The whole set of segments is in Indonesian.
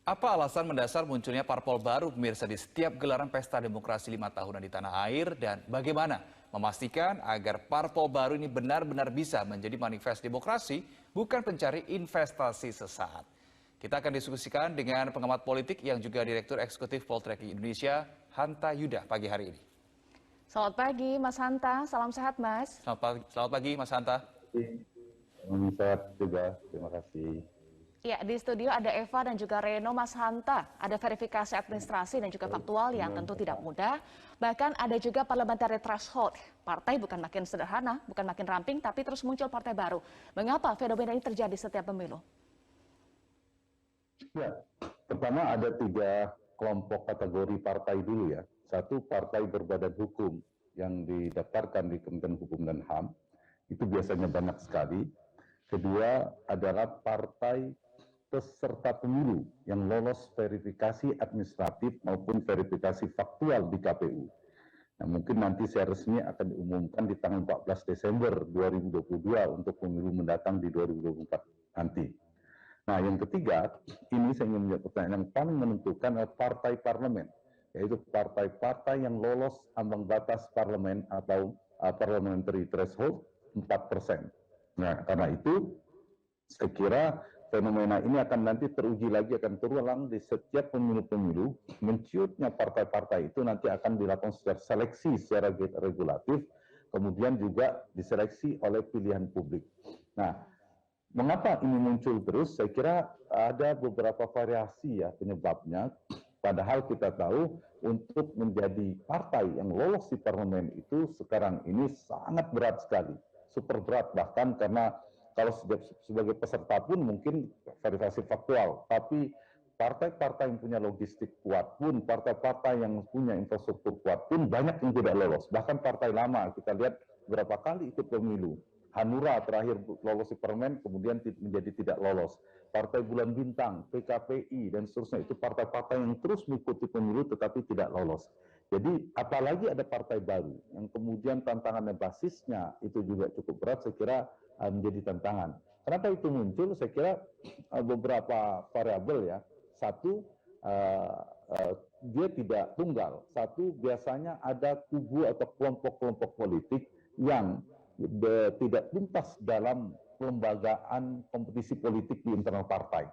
Apa alasan mendasar munculnya parpol baru pemirsa di setiap gelaran pesta demokrasi 5 tahunan di tanah air dan bagaimana memastikan agar parpol baru ini benar-benar bisa menjadi manifest demokrasi bukan pencari investasi sesaat. Kita akan diskusikan dengan pengamat politik yang juga Direktur Eksekutif Poltreking Indonesia, Hanta Yuda pagi hari ini. Selamat pagi Mas Hanta, salam sehat Mas. Selamat pagi Mas Hanta. Salam sehat juga, terima kasih. Ya, di studio ada Eva dan juga Reno. Mas Hanta. Ada verifikasi administrasi dan juga faktual yang tentu tidak mudah. Bahkan ada juga parliamentary threshold. Partai bukan makin sederhana, bukan makin ramping, tapi terus muncul partai baru. Mengapa fenomena ini terjadi setiap pemilu? Ya, pertama ada 3 kelompok kategori partai dulu ya. Satu, partai berbadan hukum yang didaftarkan di Kementerian Hukum dan HAM. Itu biasanya banyak sekali. Kedua adalah partai peserta pemilu yang lolos verifikasi administratif maupun verifikasi faktual di KPU. Nah, mungkin nanti secara resmi akan diumumkan di tanggal 14 Desember 2022 untuk pemilu mendatang di 2024 nanti. Nah, yang ketiga, ini saya ingin menjawab pertanyaan yang paling menentukan adalah partai parlemen, yaitu partai-partai yang lolos ambang batas parlemen atau parliamentary threshold 4%. Nah, karena itu saya kira fenomena ini akan nanti teruji lagi, akan terulang di setiap pemilu-pemilu. Menciutnya partai-partai itu nanti akan dilakukan secara seleksi secara regulatif, kemudian juga diseleksi oleh pilihan publik. Nah, mengapa ini muncul terus? Saya kira ada beberapa variasi ya penyebabnya. Padahal kita tahu untuk menjadi partai yang lolos di parlemen itu sekarang ini sangat berat sekali, super berat bahkan, karena kalau sebagai peserta pun mungkin verifikasi faktual, tapi partai-partai yang punya logistik kuat pun, partai-partai yang punya infrastruktur kuat pun banyak yang tidak lolos. Bahkan partai lama, kita lihat berapa kali ikut pemilu. Hanura terakhir lolos di parlemen, kemudian menjadi tidak lolos. Partai Bulan Bintang, PKPI, dan seterusnya, itu partai-partai yang terus mengikuti pemilu tetapi tidak lolos. Jadi apalagi ada partai baru yang kemudian tantangannya basisnya itu juga cukup berat, saya kira menjadi tantangan. Kenapa itu muncul? Saya kira beberapa variabel ya. Satu, dia tidak tunggal. Satu, biasanya ada kubu atau kelompok-kelompok politik yang tidak tuntas dalam pelembagaan kompetisi politik di internal partai.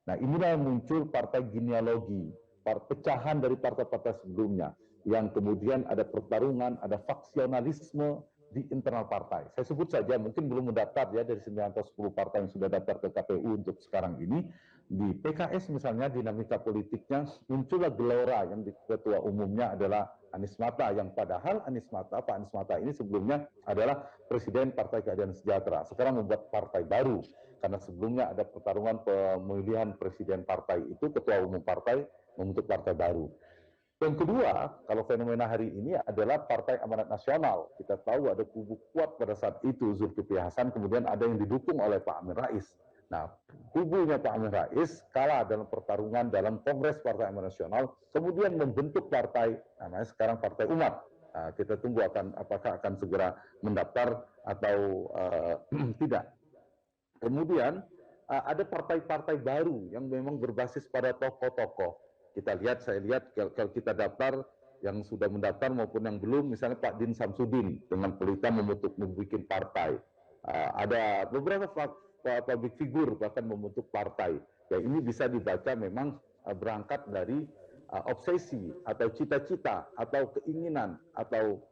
Nah, inilah yang muncul partai genealogi, pecahan dari partai-partai sebelumnya, yang kemudian ada pertarungan, ada faksionalisme di internal partai. Saya sebut saja, mungkin belum mendaftar ya, dari 9 atau 10 partai yang sudah daftar ke KPU untuk sekarang ini. Di PKS misalnya, dinamika politiknya muncullah gelora yang di ketua umumnya adalah Anies Mata, yang padahal Pak Anies Mata ini sebelumnya adalah Presiden Partai Keadilan Sejahtera. Sekarang membuat partai baru, karena sebelumnya ada pertarungan pemilihan Presiden partai itu, ketua umum partai membentuk partai baru. Yang kedua, kalau fenomena hari ini adalah Partai Amanat Nasional. Kita tahu ada kubu kuat pada saat itu, Zulkifli Hasan, kemudian ada yang didukung oleh Pak Amin Rais. Nah, kubunya Pak Amin Rais kalah dalam pertarungan dalam Kongres Partai Amanat Nasional, kemudian membentuk partai, namanya sekarang Partai Umat. Nah, kita tunggu apakah akan segera mendaftar atau tidak. Kemudian ada partai-partai baru yang memang berbasis pada tokoh-tokoh. Saya lihat kalau kita daftar, yang sudah mendaftar maupun yang belum, misalnya Pak Din Samsudin dengan pelita membentuk partai. Ada beberapa public figure bahkan membentuk partai. Ya, ini bisa dibaca memang berangkat dari obsesi atau cita-cita atau keinginan atau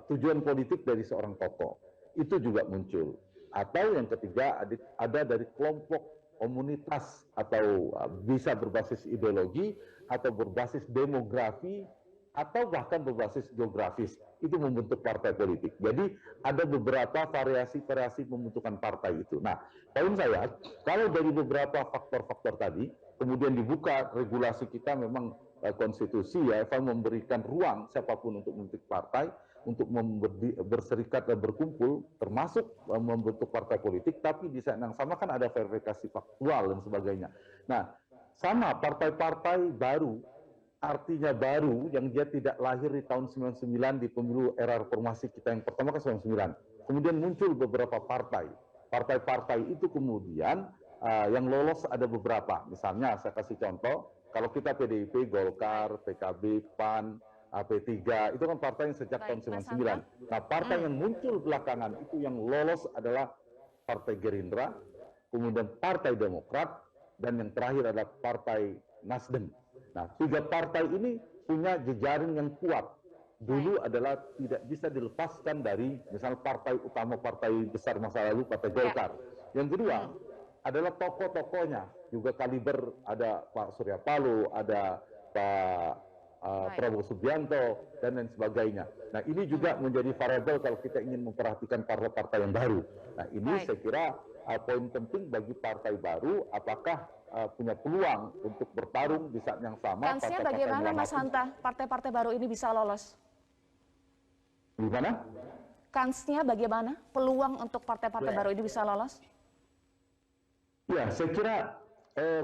tujuan politik dari seorang tokoh. Itu juga muncul. Atau yang ketiga, ada dari kelompok komunitas atau bisa berbasis ideologi atau berbasis demografi atau bahkan berbasis geografis, itu membentuk partai politik. Jadi ada beberapa variasi-variasi pembentukan partai itu. Nah, poin saya, kalau dari beberapa faktor-faktor tadi kemudian dibuka regulasi kita, memang konstitusi ya memberikan ruang siapapun untuk membentuk partai, untuk berserikat dan berkumpul, termasuk membentuk partai politik, tapi di saat yang sama kan ada verifikasi faktual dan sebagainya. Nah, sama partai-partai baru, artinya baru yang dia tidak lahir di tahun 99 di pemilu era reformasi kita yang pertama kan 99. Kemudian muncul beberapa partai. Partai-partai itu kemudian yang lolos ada beberapa. Misalnya saya kasih contoh, kalau kita PDIP, Golkar, PKB, PAN, P3, itu kan partai yang sejak tahun 99. Nah, partai yang muncul belakangan itu yang lolos adalah Partai Gerindra, kemudian Partai Demokrat, dan yang terakhir adalah Partai Nasdem. Nah, tiga partai ini punya jejaring yang kuat. Dulu adalah tidak bisa dilepaskan dari misalnya partai utama, partai besar masa lalu, Partai Golkar. Yang kedua adalah tokoh-tokohnya, juga kaliber, ada Pak Surya Paloh, ada Pak Prabowo Subianto, dan lain sebagainya. Nah, ini juga menjadi variabel kalau kita ingin memperhatikan partai-partai yang baru. Nah, ini saya kira poin penting bagi partai baru, apakah punya peluang untuk bertarung di saat yang sama. Kansnya bagaimana, Mas Hanta, partai-partai baru ini bisa lolos? Gimana? Kansnya bagaimana? Peluang untuk partai-partai baru ini bisa lolos? Ya, saya kira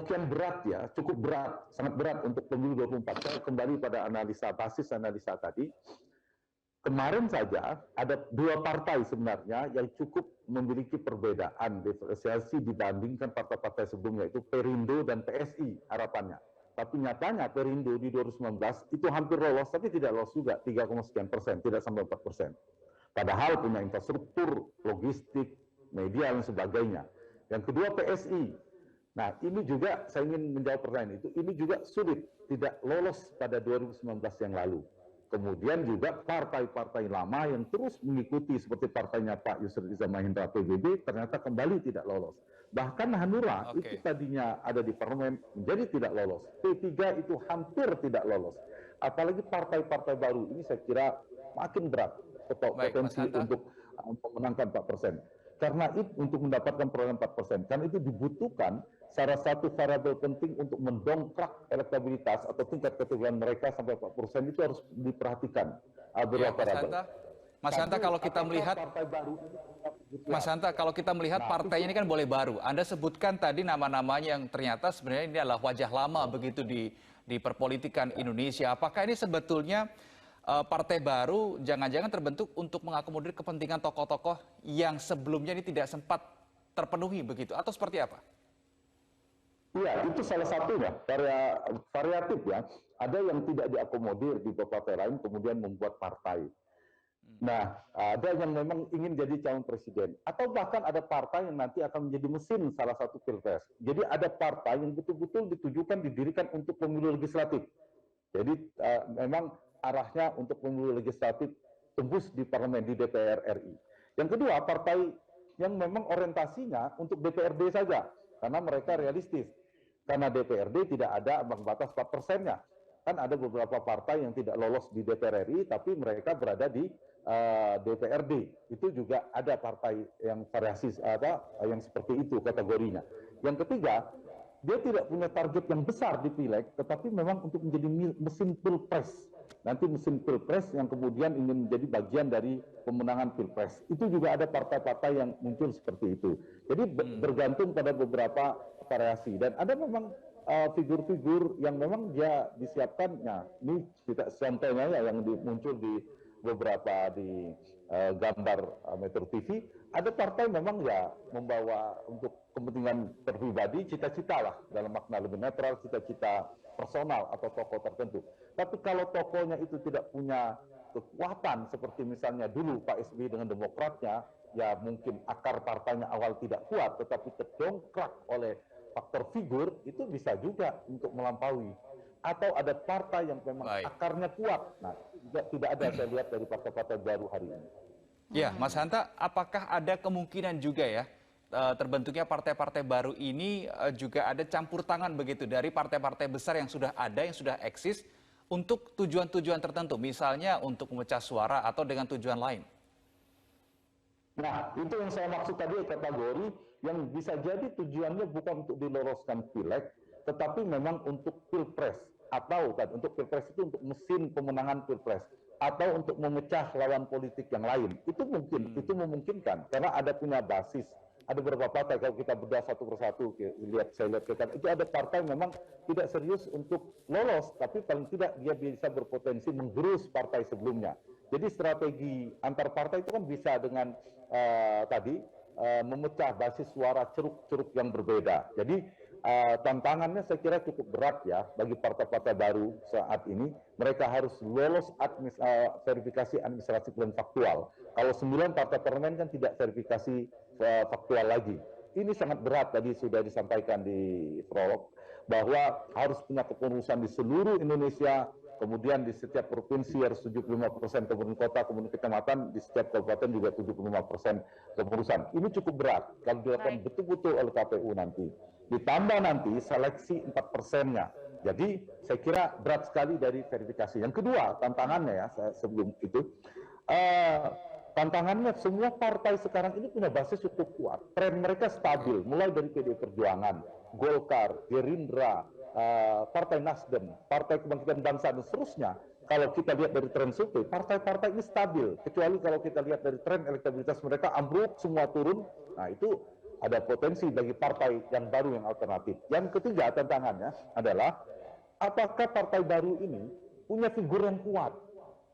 kian berat ya, cukup berat, sangat berat untuk pemilu 24. Saya kembali pada basis analisa tadi. Kemarin saja ada dua partai sebenarnya yang cukup memiliki perbedaan diferensiasi dibandingkan partai-partai sebelumnya, itu Perindo dan PSI harapannya. Tapi nyatanya Perindo di 2019 itu hampir lolos, tapi tidak lolos juga, 3,sekian%, tidak sampai 4%. Padahal punya infrastruktur, logistik, media dan sebagainya. Yang kedua PSI. Nah, ini juga saya ingin menjawab pertanyaan itu, ini juga sulit, tidak lolos pada 2019 yang lalu. Kemudian juga partai-partai lama yang terus mengikuti seperti partainya Pak Yusril Iza Mahendra PBB ternyata kembali tidak lolos. Bahkan Hanura itu tadinya ada di parlemen menjadi tidak lolos. P3 itu hampir tidak lolos. Apalagi partai-partai baru ini saya kira makin berat potensi untuk memenangkan 4%. Karena itu untuk mendapatkan perolehan 4%, karena itu dibutuhkan salah satu variabel penting untuk mendongkrak elektabilitas atau tingkat keterpilihan mereka sampai 4% itu harus diperhatikan. Mas Hanta, kalau kita melihat Mas Hanta, kalau kita melihat partai ini kan boleh baru. Anda sebutkan tadi nama-namanya yang ternyata sebenarnya ini adalah wajah lama begitu di perpolitikan Indonesia. Apakah ini sebetulnya partai baru jangan-jangan terbentuk untuk mengakomodir kepentingan tokoh-tokoh yang sebelumnya ini tidak sempat terpenuhi begitu, atau seperti apa? Iya, itu salah satunya, variatif ya. Ada yang tidak diakomodir di partai lain kemudian membuat partai. Nah, ada yang memang ingin jadi calon presiden. Atau bahkan ada partai yang nanti akan menjadi mesin salah satu pilpres. Jadi ada partai yang betul-betul ditujukan, didirikan untuk pemilu legislatif. Jadi memang arahnya untuk pemilu legislatif tembus di parlemen, di DPR RI. Yang kedua, partai yang memang orientasinya untuk DPRD saja, karena mereka realistis. Karena DPRD tidak ada ambang batas 4%-nya. Kan ada beberapa partai yang tidak lolos di DPR RI, tapi mereka berada di DPRD. Itu juga ada partai yang variasi, yang seperti itu kategorinya. Yang ketiga, dia tidak punya target yang besar di pileg, tetapi memang untuk menjadi mesin pilpres. Nanti mesin pilpres yang kemudian ingin menjadi bagian dari pemenangan pilpres. Itu juga ada partai-partai yang muncul seperti itu. Jadi bergantung pada beberapa variasi. Dan ada memang figur-figur yang memang dia disiapkan. Nah, ini kita contohnya ya yang muncul di beberapa di gambar Metro TV. Ada partai memang ya membawa untuk kepentingan pribadi, cita-cita lah dalam makna lebih netral, cita-cita personal atau tokoh tertentu. Tapi kalau tokohnya itu tidak punya kekuatan seperti misalnya dulu Pak SBY dengan Demokratnya, ya mungkin akar partainya awal tidak kuat, tetapi terdongkrak oleh faktor figur, itu bisa juga untuk melampaui. Atau ada partai yang memang akarnya kuat. Nah, tidak ada saya lihat dari partai-partai baru hari ini. Ya, Mas Hanta, apakah ada kemungkinan juga ya terbentuknya partai-partai baru ini juga ada campur tangan begitu dari partai-partai besar yang sudah ada, yang sudah eksis untuk tujuan-tujuan tertentu, misalnya untuk memecah suara atau dengan tujuan lain? Nah, itu yang saya maksud tadi kategori yang bisa jadi tujuannya bukan untuk diloloskan pileg, tetapi memang untuk pilpres. Atau kan, untuk pilpres itu untuk mesin pemenangan pilpres. Atau untuk memecah lawan politik yang lain. Itu mungkin, itu memungkinkan. Karena ada punya basis. Ada beberapa partai, kalau kita bedah satu persatu, saya lihat itu ada partai memang tidak serius untuk lolos, tapi paling tidak dia bisa berpotensi menggerus partai sebelumnya. Jadi strategi antar partai itu kan bisa dengan tadi memecah basis suara ceruk-ceruk yang berbeda. Jadi tantangannya saya kira cukup berat ya bagi partai-partai baru saat ini. Mereka harus lolos verifikasi administratif dan faktual. Kalau 9 partai parlemen kan tidak verifikasi faktual lagi. Ini sangat berat, tadi sudah disampaikan di prolog, bahwa harus punya kepengurusan di seluruh Indonesia, kemudian di setiap provinsi harus 75% kabupaten kota, kemudian kecamatan, di setiap kabupaten juga 75% kepengurusan. Ini cukup berat kalau dilakukan betul-betul oleh KPU nanti. Ditambah nanti seleksi 4%-nya. Jadi saya kira berat sekali dari verifikasi. Yang kedua, tantangannya ya, sebelum itu, tantangannya semua partai sekarang ini punya basis cukup kuat. Tren mereka stabil, mulai dari PDI Perjuangan, Golkar, Gerindra, Partai Nasdem, Partai Kebangkitan Bangsa, dan seterusnya. Kalau kita lihat dari tren survei, partai-partai ini stabil. Kecuali kalau kita lihat dari tren elektabilitas mereka ambruk, semua turun. Nah itu ada potensi bagi partai yang baru, yang alternatif. Yang ketiga tantangannya adalah, apakah partai baru ini punya figur yang kuat?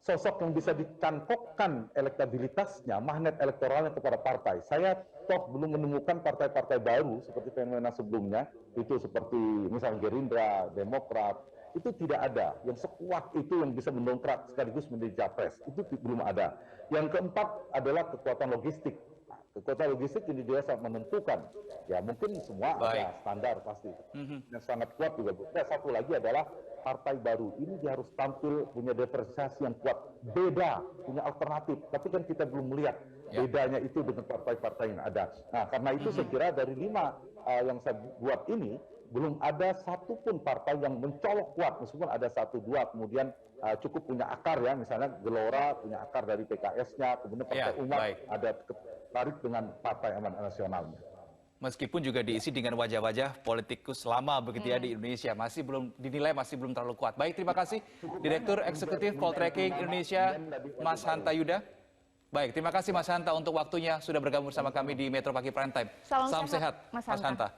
Sosok yang bisa dicangkokkan elektabilitasnya, magnet elektoralnya kepada partai. Saya belum menemukan partai-partai baru seperti fenomena sebelumnya, itu seperti misalnya Gerindra, Demokrat, itu tidak ada. Yang sekuat itu yang bisa mendongkrak sekaligus menjadi capres, itu belum ada. Yang keempat adalah kekuatan logistik. Kekuatan logistik ini dia sangat menentukan. Ya mungkin semua ada standar pasti. Yang sangat kuat juga. Satu lagi adalah partai baru ini dia harus tampil punya diferensiasi yang kuat, beda, punya alternatif. Tapi kan kita belum melihat bedanya itu dengan partai-partai yang ada. Nah karena itu saya kira dari 5 yang saya buat ini belum ada satupun partai yang mencolok kuat, meskipun ada 1-2 kemudian cukup punya akar ya, misalnya Gelora punya akar dari PKS-nya, kemudian Partai Umat ada tarik dengan Partai Amanat Nasionalnya. Meskipun juga diisi dengan wajah-wajah politikus lama begitu ya di Indonesia, masih belum dinilai masih belum terlalu kuat. Baik, terima kasih Direktur Eksekutif Poltreking Indonesia, Mas Hanta Yuda. Baik, terima kasih Mas Hanta untuk waktunya sudah bergabung bersama kami di Metro Pagi Prime Time. Salam sehat, Mas Hanta.